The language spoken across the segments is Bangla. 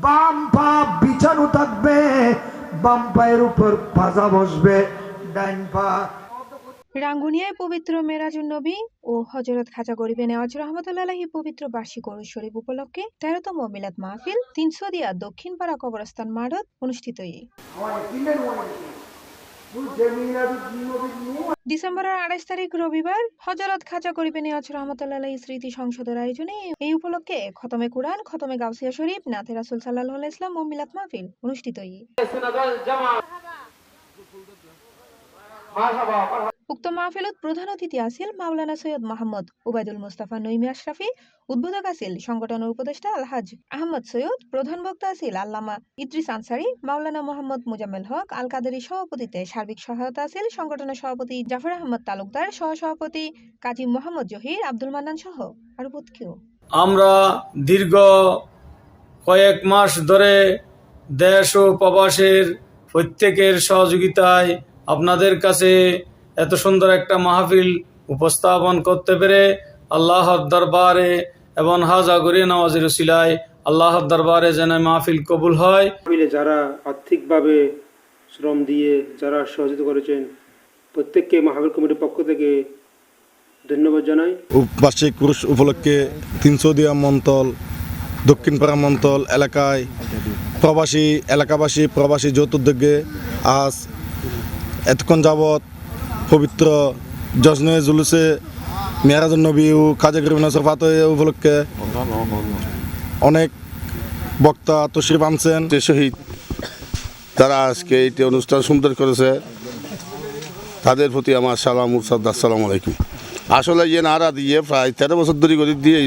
বাম পা বিছানো থাকবে, বাম পায়ের উপর পাজা বসবে, ডাইন পা। রাঙ্গুনিয়ায় পবিত্র মেরাজুন নবী ও হযরত খাজা গরিবে নেওয়াজ রহমতুল্লাহ আলাইহি পবিত্র বার্ষিক ওরস শরীফ উপলক্ষে 13তম মিলাদ মাহফিল 300 দিয়া দক্ষিণপাড়া কবরস্থান মাঠত অনুষ্ঠিত। ডিসেম্বরের 28 তারিখ রবিবার হযরত খাজা গরিবে নেওয়াজ রহমতুল্লাহ আলাইহি স্মৃতি সংসদের আয়োজনে এই উপলক্ষে খতমে কুরআন, খতমে গাউসিয়া শরীফ, নাতে রাসূল সাল্লাল্লাহু আলাইহি ওয়াসাল্লাম ও মিলাদ মাহফিল অনুষ্ঠিত। উক্ত মাহফিলত প্রধান অতিথি আছিল মাওলানা সৈয়দ মোহাম্মদ উবাইদুল মুস্তাফা নইমি আশরাফি, উদ্বোধক আছিল সংগঠনের উপদেষ্টা আলহাজ আহমদ সৈয়দ, প্রধান বক্তা আছিল আল্লামা ইদ্রিস আনসারী, মাওলানা মোহাম্মদ মুজাম্মেল হক আল কাদেরী সভাপতিত্বে সার্বিক সহায়তা আছিল সংগঠনের সভাপতি জাফর আহমদ তালুকদার, সহসভাপতি কাজী মোহাম্মদ জহির, আব্দুল মান্নান সহ আরো বহুত কেউ। আমরা দীর্ঘ কয়েক মাস ধরে দেশ ও প্রবাসের প্রত্যেকের সহযোগিতায় আপনাদের কাছে এত সুন্দর একটা মাহফিল উপস্থাপন করতে পেরে আল্লাহর দরবারে এবং হাজা গরিয়ে নওয়াজের উসিলায় আল্লাহর দরবারে যেন মাহফিল কবুল হয়। যারা আর্থিকভাবে শ্রম দিয়ে যারা সহযোগিতা করেছেন প্রত্যেককে মাহফিল কমিটির পক্ষ থেকে ধন্যবাদ জানাই। বার্ষিক পুরুষ উপলক্ষে 300 দিয়া মন্তল দক্ষিণপাড়া মন্তল এলাকায় এলাকাবাসী প্রবাসী যৌথ উদ্যোগে আজ এতক্ষণ যাবৎ পবিত্র জশ্নে জুলুসে মেরাজুন নবী ও খাজা গরিবে নওয়াজ উপলক্ষে অনেক বক্তা তশরিফ আনছেন। শহীদ তারা আজকে এইটি অনুষ্ঠান সুন্দর করেছে, তাদের প্রতি আমার সালাম ও শ্রদ্ধা। আসসালামু আলাইকুম। আসলে ইয়ে নারা দিয়ে প্রায় 13 বছর ধরে করে দিয়ে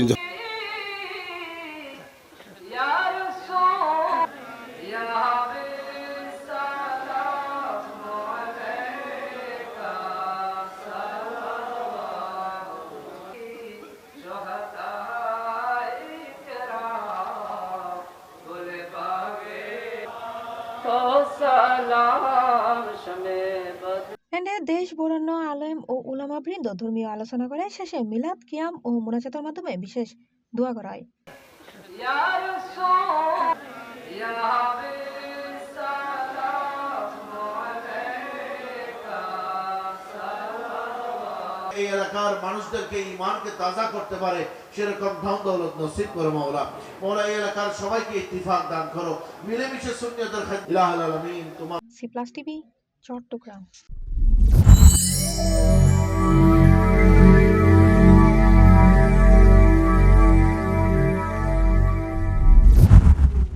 দেশ বরেণ্য আলেম ও উলামা বৃন্দ ধর্মীয় আলোচনা করে শেষে মিলাদ, কিয়াম ও মুনাজাতের মাধ্যমে বিশেষ দোয়া করা হয়। এই এলাকার মানুষদেরকে ঈমানকে তাজা করতে পারে সেরকম ধন দৌলত নসিব করো মাওলা। মাওলা এই এলাকার সবাইকে ইত্তিফাক দান করো, মিলেমিশে সুন্নিয়তের খাতিরে ইলাহুল আলামিন। তোমার সি প্লাস টিভি চট্টগ্রাম।